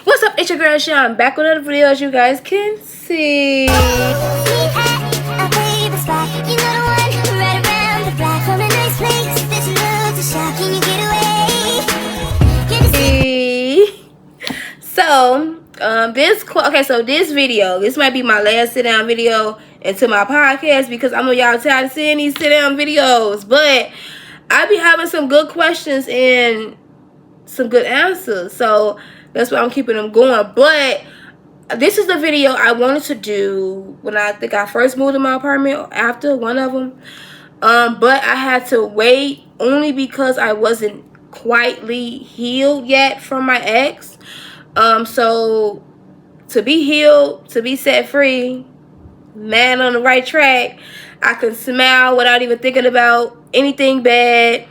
What's up, it's your girl Sean, back with another video, as you guys can see. So this video, this might be my last sit down video into my podcast, because I know y'all tired of seeing these sit down videos, but I be having some good questions and some good answers, so that's why I'm keeping them going. But this is the video I wanted to do when I think I first moved to my apartment, after one of them, but I had to wait only because I wasn't quietly healed yet from my ex. So to be healed, to be set free, man on the right track, I can smile without even thinking about anything bad.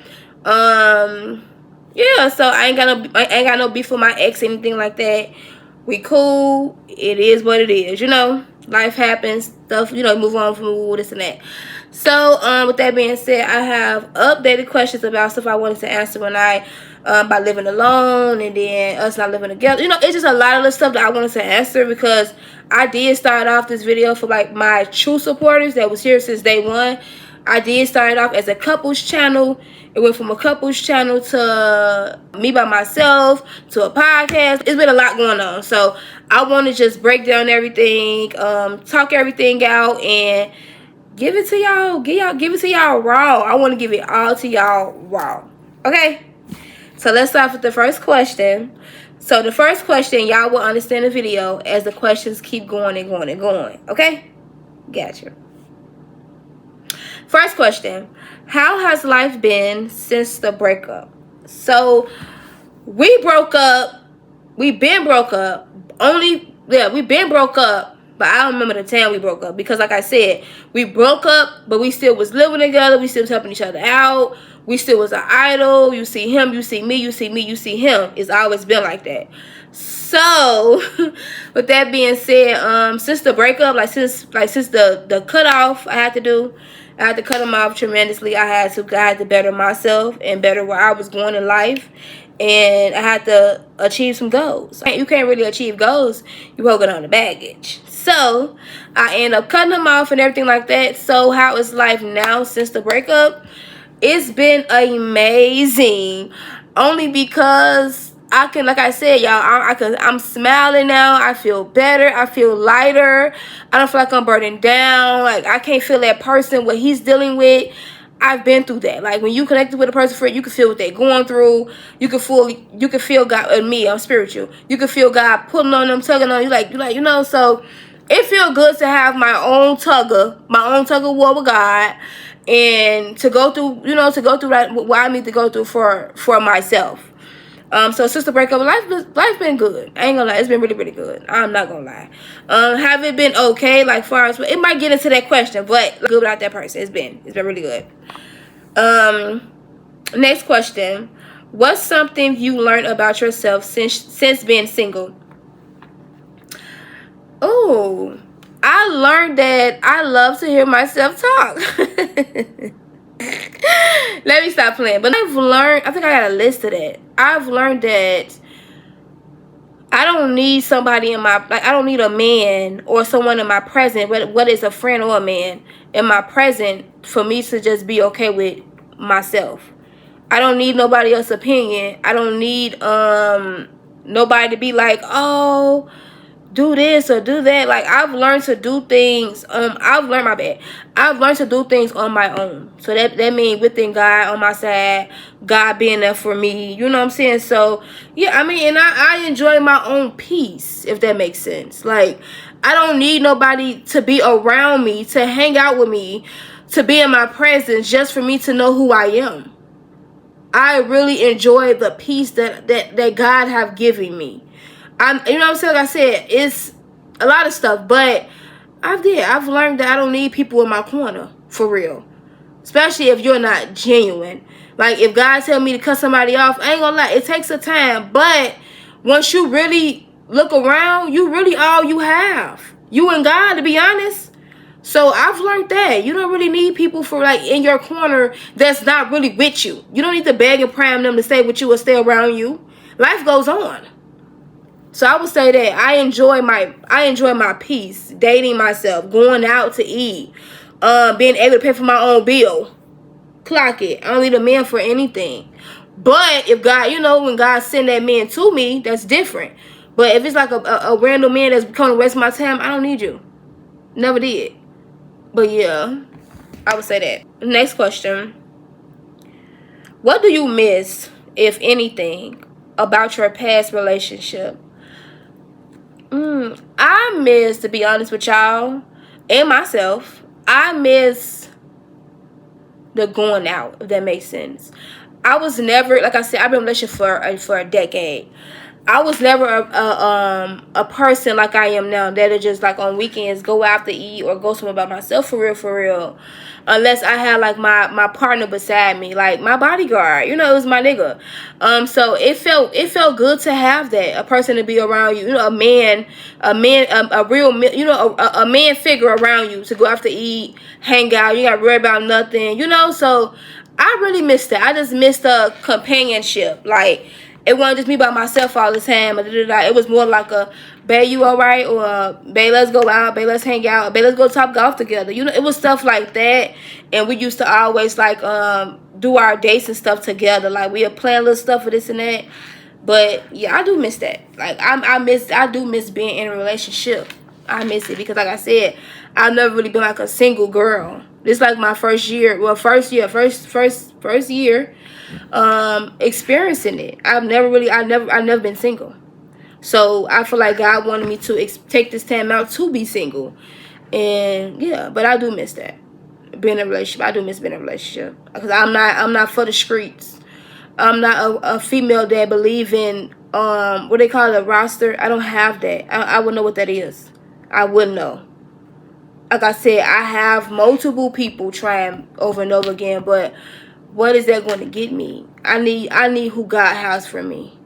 Yeah, so I ain't got no beef with my ex, anything like that. We cool. It is what it is, you know. Life happens, stuff, you know, move on from this and that. So, with that being said, I have updated questions about stuff I wanted to answer when I, by living alone, and then us not living together. You know, it's just a lot of the stuff that I wanted to answer, because I did start off this video for, like, my true supporters that was here since day one. I did start it off as a couples channel. It went from a couples channel to me by myself to a podcast. It's been a lot going on. So I want to just break down everything, talk everything out, and give it to y'all. Give it to y'all raw. I want to give it all to y'all raw. Okay? So let's start with the first question. So the first question, y'all will understand the video as the questions keep going and going and going. Okay? Gotcha. First question, how has life been since the breakup? So we broke up. We've been broke up. We've been broke up, but I don't remember the time we broke up, because like I said, we broke up, but we still was living together. We still was helping each other out. We still was an idol. You see him, you see me, you see me, you see him. It's always been like that. So with that being said, since the breakup, since the cutoff I had to cut him off tremendously. I had to better myself and better where I was going in life. And I had to achieve some goals. You can't really achieve goals, you're holding on to baggage. So I end up cutting him off and everything like that. So how is life now since the breakup? It's been amazing. Only because I can, like I said, y'all, I'm smiling now. I feel better. I feel lighter. I don't feel like I'm burning down. Like, I can't feel that person, what he's dealing with. I've been through that. Like, when you connected with a person, for it, you can feel what they're going through. You can feel God. And me, I'm spiritual. You can feel God pulling on them, tugging on you, you know. So it feels good to have my own tug of war with God, and to go through, what I need to go through for myself. So since the breakup, life been good. I ain't gonna lie, it's been really, really good. I'm not gonna lie. Have it been okay? Like, far as it might get into that question, but good without that person. It's been really good. Next question. What's something you learned about yourself since being single? Oh, I learned that I love to hear myself talk. Let me stop playing. But I've learned, I think I got a list of that. I've learned that I don't need somebody I don't need a man or someone in my present, whether it's a friend or a man, in my present, for me to just be okay with myself. I don't need nobody else's opinion. I don't need nobody to be like, oh, do this or do that. Like, I've learned to do things. I've learned to do things on my own. So that means within God on my side, God being there for me. You know what I'm saying? So yeah, I mean, and I enjoy my own peace, if that makes sense. Like, I don't need nobody to be around me, to hang out with me, to be in my presence, just for me to know who I am. I really enjoy the peace that God have given me. You know what I'm saying? Like I said, it's a lot of stuff, but I've learned that I don't need people in my corner, for real. Especially if you're not genuine. Like, if God tell me to cut somebody off, I ain't gonna lie, it takes a time. But once you really look around, you really all you have. You and God, to be honest. So I've learned that you don't really need people for, like, in your corner that's not really with you. You don't need to beg and pray them to stay with you or stay around you. Life goes on. So I would say that I enjoy my peace, dating myself, going out to eat, being able to pay for my own bill. Clock it. I don't need a man for anything. But if God, when God send that man to me, that's different. But if it's like a random man that's coming to waste my time, I don't need you. Never did. But yeah, I would say that. Next question. What do you miss, if anything, about your past relationship? I miss, to be honest with y'all and myself, I miss the going out, if that makes sense. I was never, like I said, I've been in a relationship for a decade. I was never a person like I am now that'll just like on weekends go out to eat or go somewhere by myself for real. Unless I had like my partner beside me, like my bodyguard, it was my nigga. So it felt good to have that, a person to be around you, a man, a real, a man figure around you to go out to eat, hang out. You got to worry about nothing, So I really missed that. I just missed the companionship, like. It wasn't just me by myself all the time. It was more like a, babe, you alright? Or, babe, let's go out. Babe, let's hang out. Babe, let's go top golf together. It was stuff like that. And we used to always, like, do our dates and stuff together. Like, we would plan little stuff for this and that. But, yeah, I do miss that. Like, I do miss being in a relationship. I miss it because, like I said, I've never really been, like, a single girl. This is, like, my first year. Well, first year experiencing it. I've never been single. So I feel like God wanted me to take this time out to be single. And yeah, but I do miss that, being in a relationship. I do miss being in a relationship because I'm not for the streets. I'm not a female that believe in what they call it, a roster. I don't have that. I wouldn't know what that is. I wouldn't know. Like I said, I have multiple people trying over and over again, but what is that going to get me? I need who God has for me.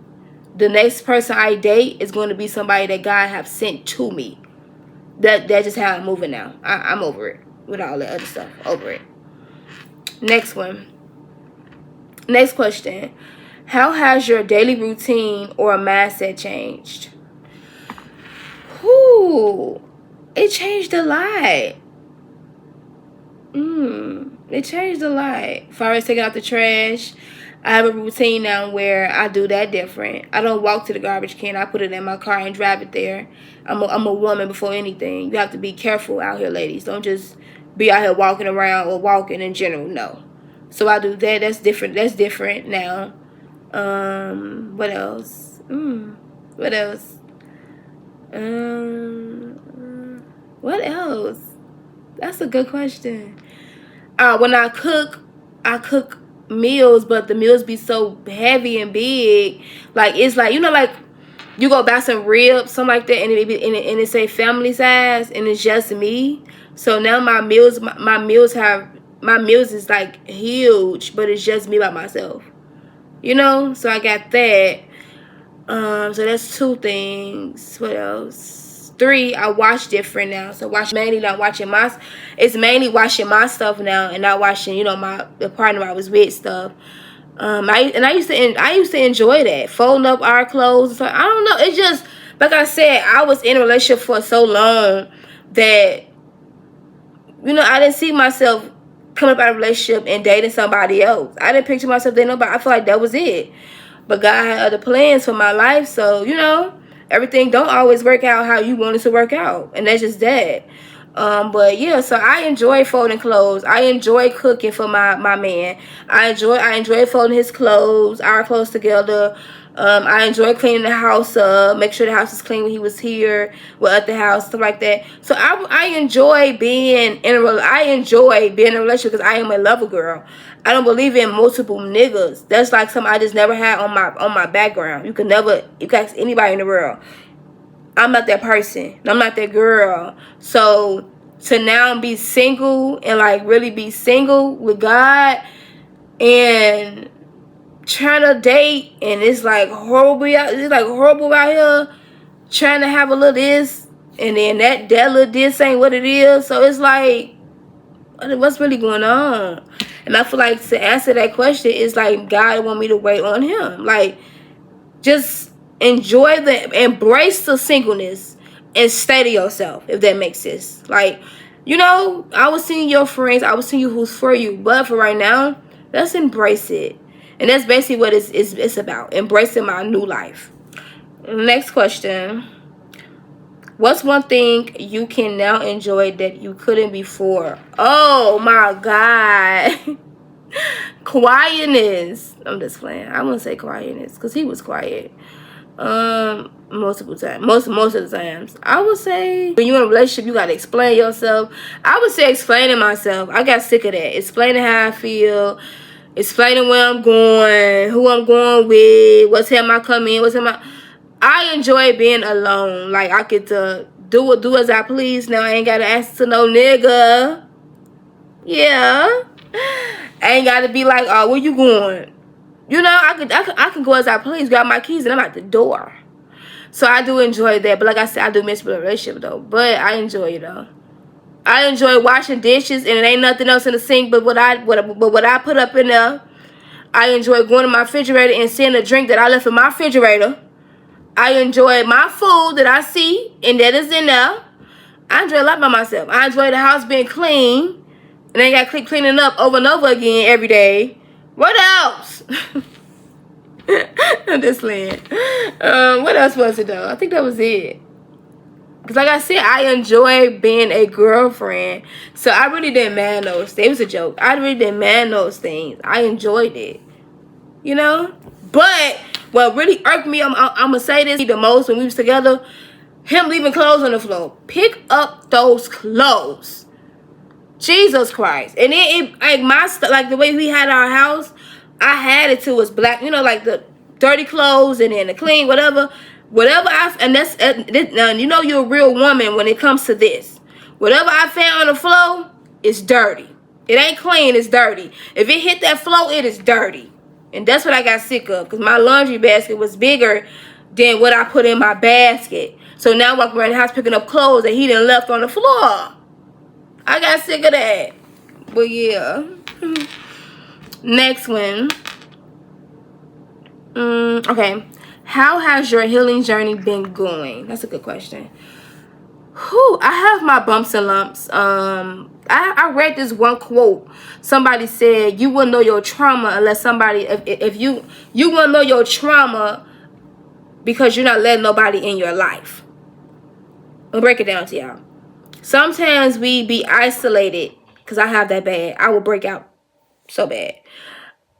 The next person I date is going to be somebody that God have sent to me. That's just how I'm moving now. I'm over it with all that other stuff. Over it. Next one. Next question. How has your daily routine or mindset changed? Whoo, it changed a lot. It changed a lot. As far as taking out the trash, I have a routine now where I do that different. I don't walk to the garbage can. I put it in my car and drive it there. I'm a woman before anything. You have to be careful out here, ladies. Don't just be out here walking around or walking in general. No. So I do that. That's different. That's different now. What else? What else? What else? That's a good question. When I cook meals, but the meals be so heavy and big. Like, it's like, like you go buy some ribs, something like that, and it say family size, and it's just me. So now my meals is like huge, but it's just me by myself. So I got that. So that's 2 things. What else? 3, I watch different now. So it's mainly watching my stuff now and not watching, the partner I was with stuff. I used to enjoy that, folding up our clothes. So I don't know. It's just like I said, I was in a relationship for so long that I didn't see myself coming up out of a relationship and dating somebody else. I didn't picture myself dating nobody. I feel like that was it. But God had other plans for my life, so everything don't always work out how you want it to work out, and that's just that. But yeah, so I enjoy folding clothes. I enjoy cooking for my man. I enjoy folding his clothes, our clothes together. I enjoy cleaning the house up, make sure the house is clean when he was here, at the house, stuff like that. So I enjoy being in a relationship because I am a lover girl. I don't believe in multiple niggas. That's like something I just never had on my background. You can ask anybody in the world. I'm not that person. I'm not that girl. So to now be single and like really be single with God and trying to date, and it's like horrible out here, trying to have a little this, and then that little this ain't what it is. So it's like, what's really going on? And I feel like to answer that question is like God want me to wait on him. Like, just embrace the singleness and stay to yourself, if that makes sense. Like, I was seeing your friends, I was seeing you who's for you, but for right now, let's embrace it. And that's basically what it's about, embracing my new life. Next question. What's one thing you can now enjoy that you couldn't before? Oh my God. Quietness. I'm just playing. I wouldn't say quietness because he was quiet. Multiple times. Most of the times. I would say when you're in a relationship, you gotta explain yourself. I would say explaining myself. I got sick of that. Explaining how I feel. Explaining where I'm going, who I'm going with, what time I come in, what time I enjoy being alone. Like, I get to do as I please now. I ain't gotta answer to no nigga. Yeah. I ain't gotta be like, oh, where you going? I can go as I please, grab my keys, and I'm at the door. So I do enjoy that. But like I said, I do miss the relationship though. But I enjoy it though. I enjoy washing dishes, and it ain't nothing else in the sink but what I put up in there. I enjoy going to my refrigerator and seeing a drink that I left in my refrigerator. I enjoy my food that I see and that is in there. I enjoy a lot by myself. I enjoy the house being clean, and I got to keep cleaning up over and over again every day. What else? I'm just playing. What else was it though? I think that was it. Because like I said, I enjoy being a girlfriend. So I really didn't mind those things. It was a joke. I really didn't mind those things. I enjoyed it. But what really irked me, I'm going to say this the most when we was together, him leaving clothes on the floor. Pick up those clothes. Jesus Christ. And then like my stuff, like the way we had our house, I had it to was black, like the dirty clothes and then the clean, whatever now you're a real woman when it comes to this. Whatever I found on the floor is dirty. It ain't clean, it's dirty. If it hit that floor, it is dirty. And that's what I got sick of, because my laundry basket was bigger than what I put in my basket. So now I walk around the house picking up clothes that he done left on the floor. I got sick of that. But yeah. Next one. Okay. How has your healing journey been going? That's a good question. I have my bumps and lumps. I read this one quote. Somebody said, you will know your trauma unless somebody, if you will know your trauma because you're not letting nobody in your life. I'll break it down to y'all. Sometimes we be isolated, because I have that bad. I will break out so bad.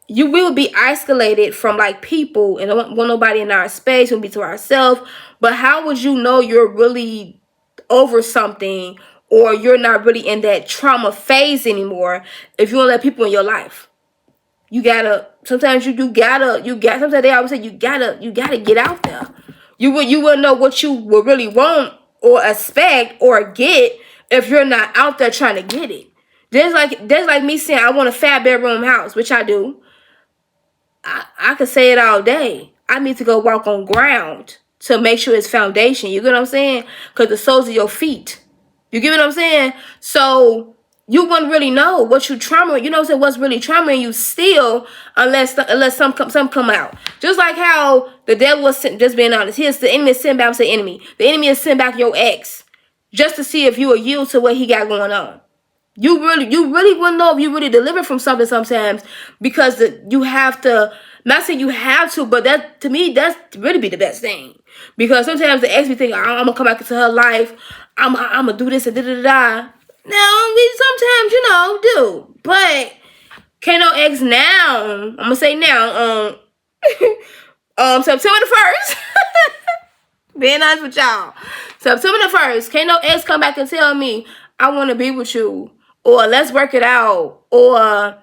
You will be isolated from like people and don't want nobody in our space. We'll be to ourselves. But how would you know you're really over something, or you're not really in that trauma phase anymore, if you don't let people in your life? Sometimes they always say you gotta get out there. You wouldn't know what you would really want or expect or get if you're not out there trying to get it. There's like me saying I want a 5-bedroom house, which I do. I could say it all day. I need to go walk on ground to make sure it's foundation. You get what I'm saying? Because the soles of your feet. You get what I'm saying? So you wouldn't really know what you trauma. You know what I'm saying? What's really trauma in you still, unless some come out. Just like how the devil was just being honest. Here's the enemy is sent back. Say enemy. The enemy is sent back your ex just to see if you will yield to what he got going on. You really wouldn't know if you really deliver from something sometimes, because you have to. Not saying you have to, but that to me that's really be the best thing, because sometimes the ex be thinking, I'm gonna come back into her life, I'm gonna do this and da da da. No, we sometimes do, but can't no ex now. I'm gonna say now. September the 1st. Being honest with y'all, September the 1st, can't no ex come back and tell me I want to be with you, or let's work it out, or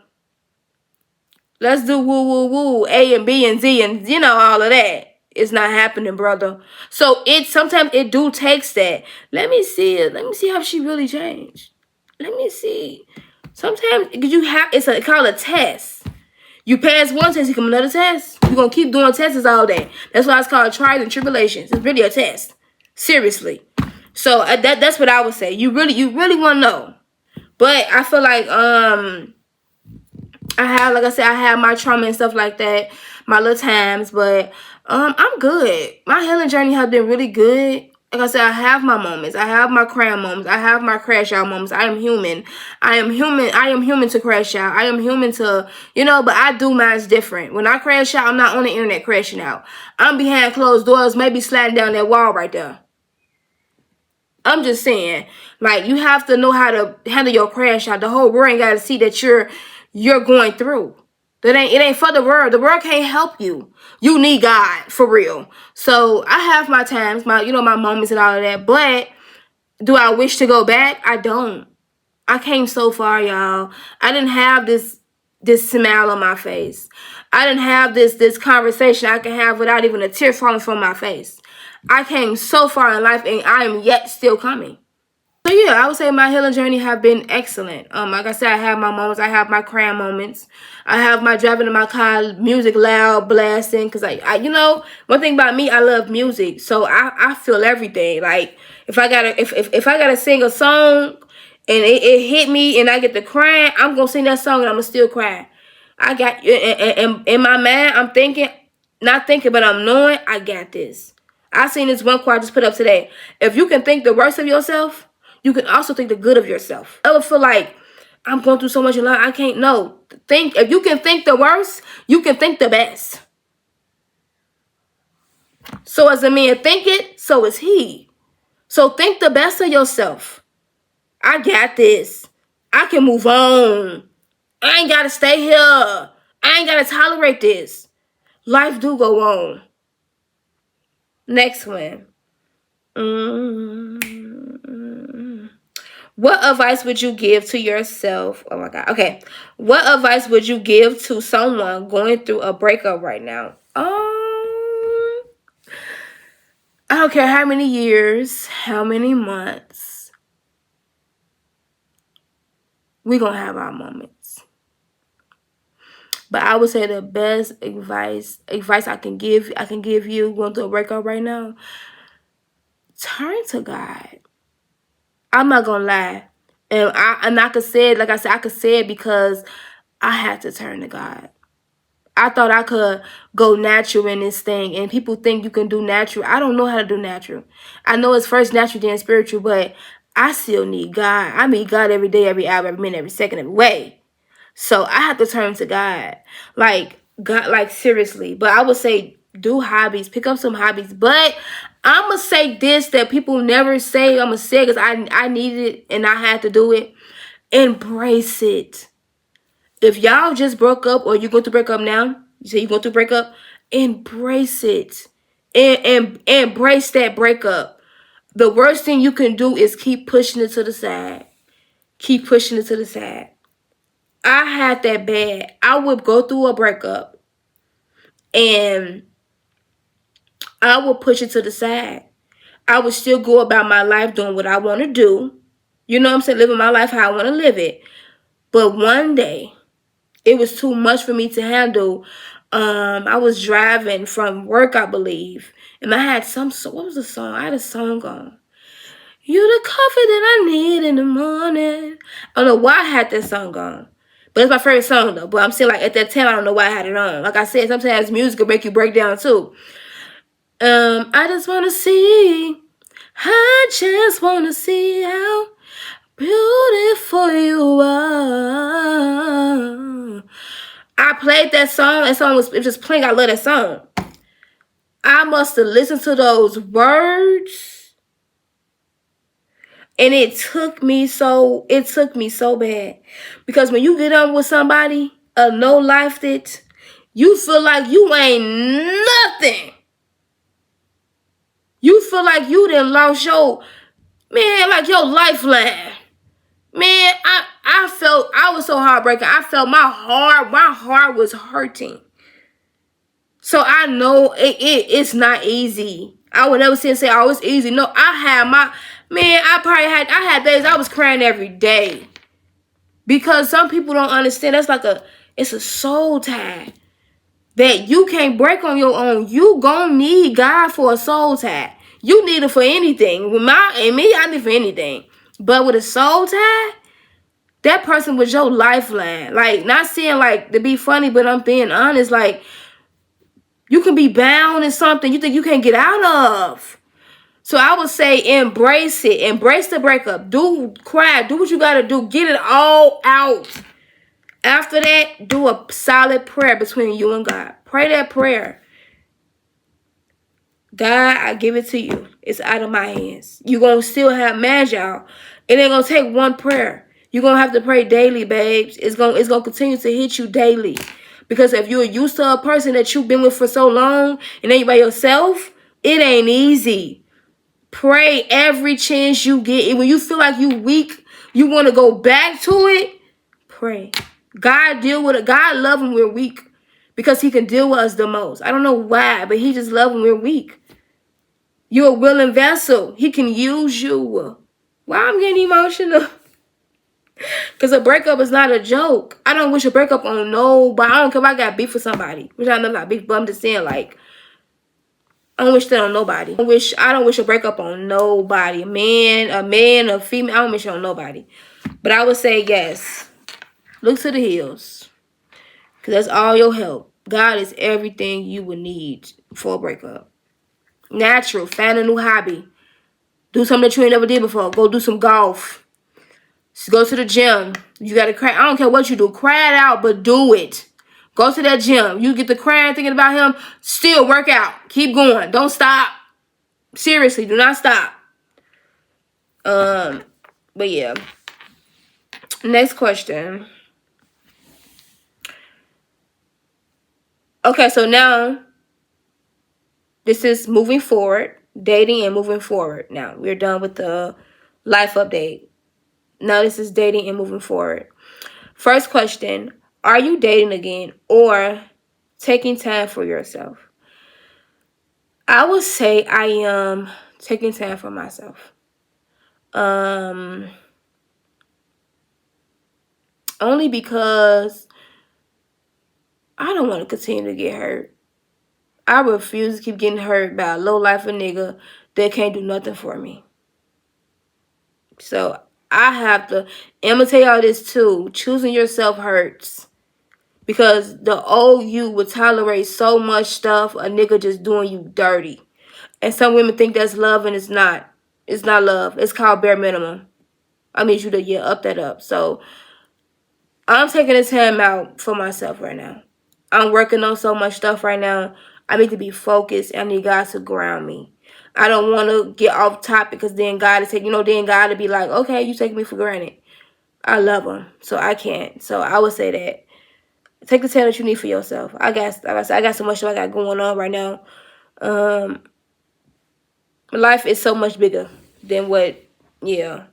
let's do woo, A and B and Z and all of that. It's not happening, brother. So sometimes it do takes that. Let me see it. Let me see how she really changed. Let me see. Sometimes it's called a test. You pass one test, you come another test. You're gonna keep doing tests all day. That's why it's called trials and tribulations. It's really a test. Seriously. So that's what I would say. You really want to know. But I feel like I have my trauma and stuff like that, my little times, but I'm good. My healing journey has been really good. Like I said, I have my moments. I have my crying moments. I have my crash out moments. I am human. I am human. I am human to crash out. I am human to, but I do mine's different. When I crash out, I'm not on the internet crashing out. I'm behind closed doors, maybe sliding down that wall right there. I'm just saying, like, you have to know how to handle your crash out. The whole world ain't got to see that you're going through. It ain't for the world. The world can't help you. You need God for real. So I have my times, my moments and all of that. But do I wish to go back? I don't. I came so far, y'all. I didn't have this smile on my face. I didn't have this conversation I can have without even a tear falling from my face. I came so far in life, and I am yet still coming. So yeah, I would say my healing journey have been excellent. Like I said, I have my moments. I have my crying moments. I have my driving in my car, music loud, blasting. Cause one thing about me, I love music. So I feel everything. Like if I gotta sing a song and it hit me and I get to crying, I'm gonna sing that song and I'm gonna still cry. I got in my mind, I'm thinking, not thinking, but I'm knowing I got this. I seen this one quote I just put up today. If you can think the worst of yourself, you can also think the good of yourself. I would feel like I'm going through so much in life, I can't know. If you can think the worst, you can think the best. So as a man think it, so is he. So think the best of yourself. I got this. I can move on. I ain't gotta stay here. I ain't gotta tolerate this. Life do go on. Next one. What advice would you give to yourself? Oh my God. Okay. What advice would you give to someone going through a breakup right now? I don't care how many years, how many months. We're going to have our moments. But I would say the best advice I can give you going through a breakup right now, turn to God. I'm not going to lie. And I could say it, like I said, I could say it because I had to turn to God. I thought I could go natural in this thing. And people think you can do natural. I don't know how to do natural. I know it's first natural, then spiritual, but I still need God. I need God every day, every hour, every minute, every second, every way. So I have to turn to God. Like, God, like, seriously. But I would say do hobbies. Pick up some hobbies. But I'm going to say this that people never say. I'm going to say it because I needed it and I had to do it. Embrace it. If y'all just broke up or you going to break up now, you say you going to break up, embrace it. And embrace that breakup. The worst thing you can do is keep pushing it to the side. Keep pushing it to the side. I had that bad. I would go through a breakup and I would push it to the side. I would still go about my life doing what I want to do. You know what I'm saying? Living my life how I want to live it. But one day, it was too much for me to handle. I was driving from work, I believe. And I had what was the song? I had a song on. You the coffee that I need in the morning. I don't know why I had that song on. But it's my favorite song though. But I'm saying like at that time I don't know why I had it on. Like I said, sometimes music will make you break down too. I just wanna see. I just wanna see how beautiful you are. I played that song. That song was just playing. I love that song. I must have listened to those words. And it took me so bad. Because when you get on with somebody, a no life that, you feel like you ain't nothing. You feel like you done lost your, man, like your lifeline. Man, I was so heartbroken. I felt my heart was hurting. So I know it's not easy. I would never say, oh, it's easy. No, I had days I was crying every day. Because some people don't understand. It's a soul tie that you can't break on your own. You gonna need God for a soul tie. You need it for anything. With I need it for anything. But with a soul tie, that person was your lifeline. Like, not saying like to be funny, but I'm being honest. Like, You can be bound in something you think you can't get out of. So I would say embrace it. Embrace the breakup. Cry. Do what you got to do. Get it all out. After that, do a solid prayer between you and God. Pray that prayer. God, I give it to you. It's out of my hands. You're going to still have mad, y'all. It ain't going to take one prayer. You're going to have to pray daily, babes. It's going to continue to hit you daily. Because if you're used to a person that you've been with for so long and then you by yourself, it ain't easy. Pray every chance you get. And when you feel like you weak, you want to go back to it, pray. God deal with it. God love when we're weak because he can deal with us the most. I don't know why, but he just love when we're weak. You're a willing vessel. He can use you. Why I'm getting emotional? Because a breakup is not a joke. I don't wish a breakup on nobody. I don't care if I got beef with somebody. Which I never got beef, but I'm just saying, like, I don't wish that on nobody. I don't wish a breakup on nobody. A man, a female. I don't wish it on nobody. But I would say yes. Look to the hills. Because that's all your help. God is everything you would need for a breakup. Natural. Find a new hobby. Do something that you ain't never did before. Go do some golf. Just go to the gym. You got to cry. I don't care what you do. Cry it out, but do it. Go to that gym. You get the crying thinking about him. Still work out. Keep going. Don't stop. Seriously, do not stop. But yeah. Next question. Okay, so now this is moving forward. Dating and moving forward. Now, we're done with the life update. Now this is dating and moving forward. First question, are you dating again or taking time for yourself? I would say I am taking time for myself. Only because I don't want to continue to get hurt. I refuse to keep getting hurt by a low life of nigga that can't do nothing for me. So I have to imitate all this too. Choosing yourself hurts. Because the old you would tolerate so much stuff, a nigga just doing you dirty. And some women think that's love and it's not. It's not love. It's called bare minimum. I need you to up that up. So I'm taking the time out for myself right now. I'm working on so much stuff right now. I need to be focused. I need God to ground me. I don't want to get off topic because then God is taking, then God to be like, okay, you taking me for granted. I love him, so I can't. So I would say that take the time that you need for yourself. I got so much stuff I got going on right now. Life is so much bigger than what. Yeah.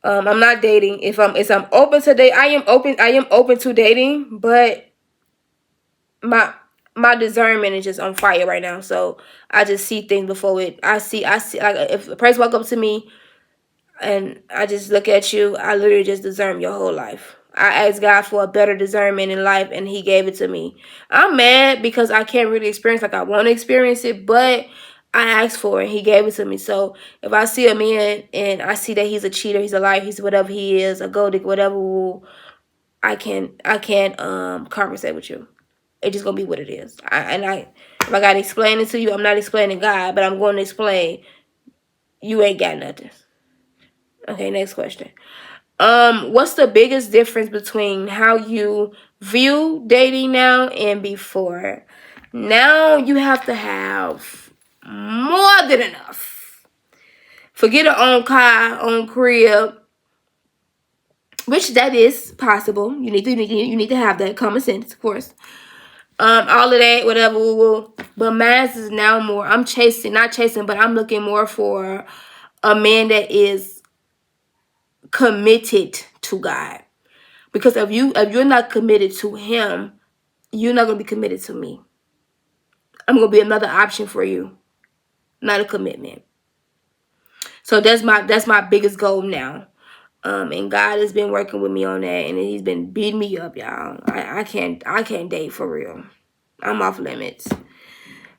I'm not dating. If I'm open to date, I am open to dating, but my discernment is just on fire right now. So I just see things before it. I see like if a person walk up to me and I just look at you, I literally just discern your whole life. I asked God for a better discernment in life and he gave it to me. I'm mad because I can't really experience like I want to experience it, but I asked for it. He gave it to me. So if I see a man and I see that he's a cheater, he's a liar, he's whatever he is, a gold digger, whatever, I can't conversate with you. It's just gonna be what it is. If I gotta explain it to you, I'm not explaining God, but I'm going to explain you ain't got nothing. Okay, next question. What's the biggest difference between how you view dating now and before? Now you have to have more than enough. Forget an own car, own crib, which that is possible. You need to have that common sense, of course. All of that, whatever. But mine is now more. I'm not chasing, but I'm looking more for a man that is committed to God. Because if you're not committed to him, you're not gonna be committed to me. I'm gonna be another option for you, not a commitment. So that's my biggest goal now. And God has been working with me on that, and he's been beating me up, y'all. I can't date for real. I'm off limits.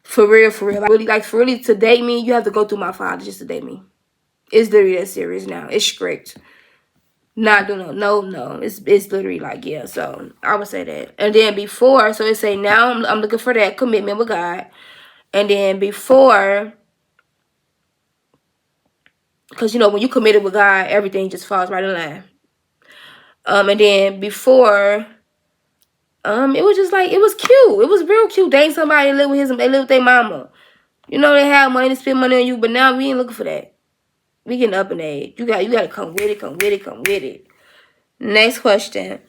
For real. For really to date me, you have to go through my father just to date me. It's literally that serious now. It's strict. Not doing no. It's literally like, yeah. So I would say that. And then before, so it say now I'm looking for that commitment with God. And then before, because when you committed with God, everything just falls right in line. And then before, it was just like, it was cute. It was real cute. Dating somebody live with they live with their mama. They have money to spend money on you, but now we ain't looking for that. We getting up in age. You gotta come with it. Next question.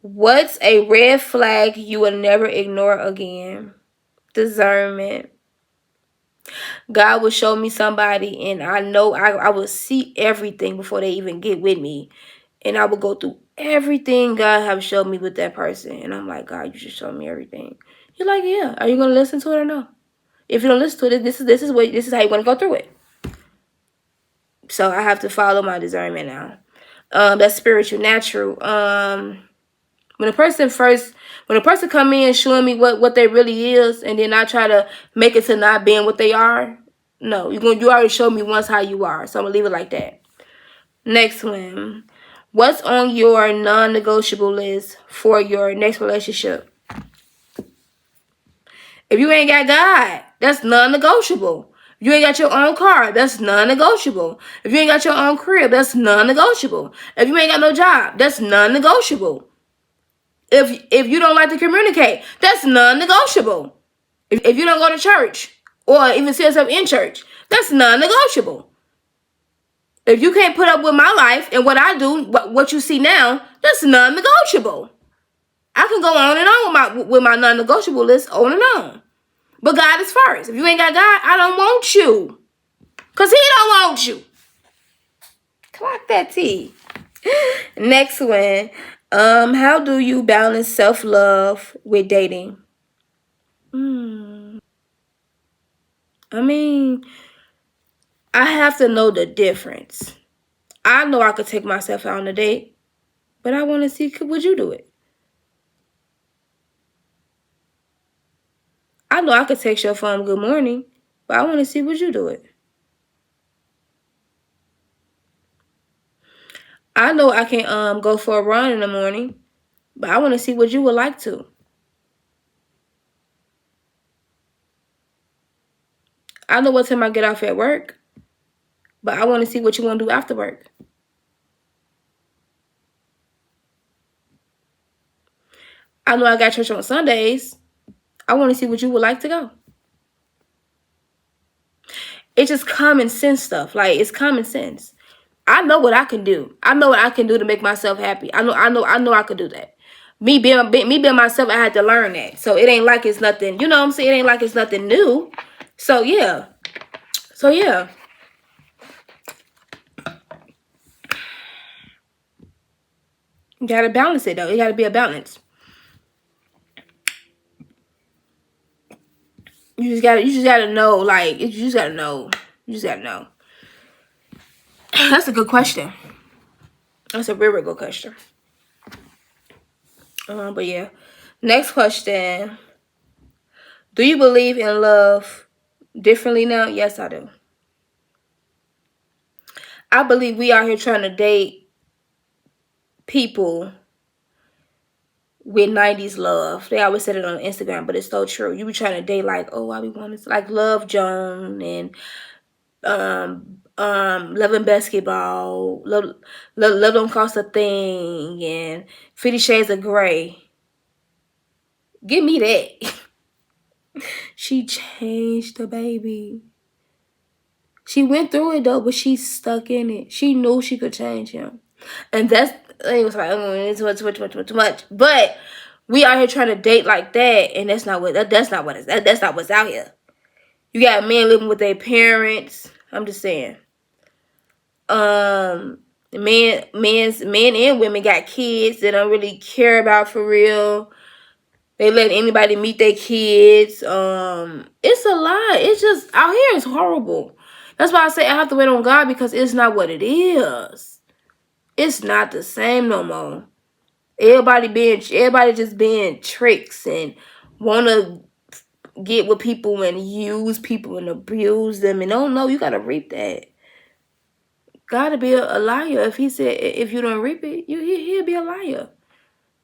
What's a red flag you will never ignore again? Discernment. God will show me somebody, and I know I will see everything before they even get with me. And I will go through everything God have showed me with that person. And I'm like, God, you should show me everything. You're like, yeah. Are you gonna listen to it or no? If you don't listen to it, this is how you want to go through it. So I have to follow my discernment now. That's spiritual, natural. When a person come in showing me what they really is, and then I try to make it to not being what they are, no, you already showed me once how you are, so I'm gonna leave it like that. Next one. What's on your non-negotiable list for your next relationship? If you ain't got God, that's non-negotiable. If you ain't got your own car, that's non-negotiable. If you ain't got your own crib, that's non-negotiable. If you ain't got no job, that's non-negotiable. If you don't like to communicate, that's non-negotiable. If you don't go to church or even see yourself in church, that's non-negotiable. If you can't put up with my life and what I do, what you see now, that's non-negotiable. I can go on and on with my non-negotiable list, on and on. But God is first. If you ain't got God, I don't want you. Because He don't want you. Clock that T. Next one. How do you balance self-love with dating? I mean, I have to know the difference. I know I could take myself out on a date, but I want to see, would you do it? I know I could text your phone good morning, but I want to see, would you do it? I know I can go for a run in the morning, but I want to see what you would like to. I know what time I get off at work, but I want to see what you want to do after work. I know I got church on Sundays. I want to see what you would like to go. It's just common sense stuff. Like, it's common sense. I know what I can do. I know what I can do to make myself happy. I know I could do that. Me being myself, I had to learn that. So it ain't like it's nothing, you know what I'm saying? It ain't like it's nothing new. So yeah. You gotta balance it though. It gotta be a balance. You just gotta know, like, you just gotta know. You just gotta know. That's a good question. That's a very good question. But yeah. Next question. Do you believe in love differently now? Yes, I do. I believe we out here trying to date people with 90s love. They always said it on Instagram, but it's so true. You be trying to date like, oh, I be wanting to, like, Love Joan and Loving Basketball, Love Don't Cost a Thing, and 50 Shades of Grey. Give me that. She changed the baby. She went through it though, but she's stuck in it. She knew she could change him. And it was like, it's too much. But we out here trying to date like that, and that's not what's out here. You got men living with their parents. I'm just saying. Men and women got kids they don't really care about for real. They let anybody meet their kids. It's a lot. It's just out here. It's horrible. That's why I say I have to wait on God, because it's not what it is. It's not the same no more. Everybody just being tricks and wanna get with people and use people and abuse them, and don't know you gotta reap that. God to be a liar if he said if you don't reap it, he'll be a liar.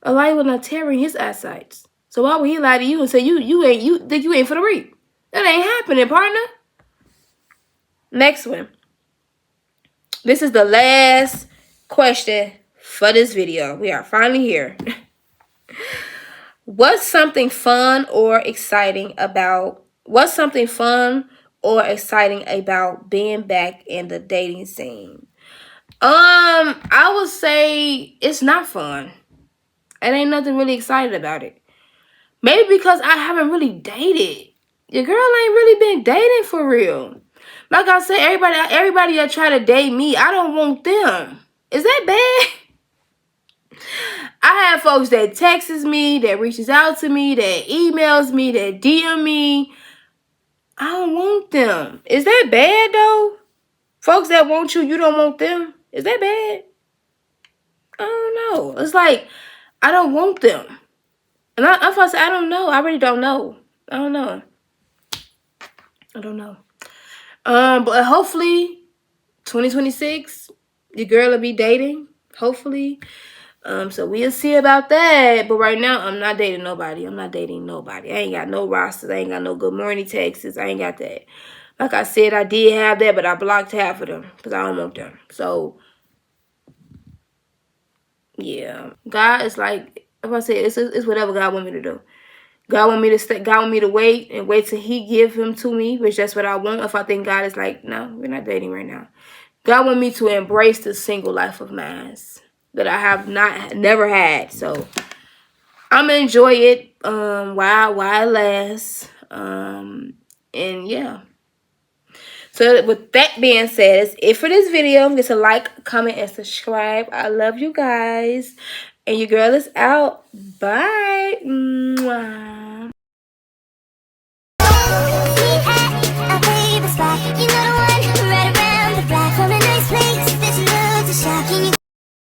A liar will not tear in his eyesight. So why would he lie to you and say you ain't for the reap? That ain't happening, partner. Next one. This is the last question for this video. We are finally here. What's something fun or exciting about being back in the dating scene? I would say it's not fun. It ain't nothing really excited about it. Maybe because I haven't really dated. Your girl ain't really been dating for real. Like I said, everybody that try to date me, I don't want them. Is that bad? I have folks that texts me, that reaches out to me, that emails me, that DM me. I don't want them. Is that bad though? Folks that want you, you don't want them. Is that bad? I don't know. It's like I don't want them. And I'm supposed to say I don't know. I really don't know. I don't know. But hopefully 2026, your girl will be dating. Hopefully. So we'll see about that. But right now, I'm not dating nobody. I ain't got no rosters. I ain't got no good morning texts. I ain't got that. Like I said, I did have that, but I blocked half of them because I don't want them. So, yeah. God is like, if I say it's whatever God want me to do. God want me to stay. God want me to wait till He give him to me, which that's what I want. If I think God is like, no, we're not dating right now. God want me to embrace the single life of mine that I have never had. So I'm gonna enjoy it while it lasts. And yeah. So with that being said, that's it for this video. Get a like, comment, and subscribe. I love you guys. And your girl is out. Bye. Mwah.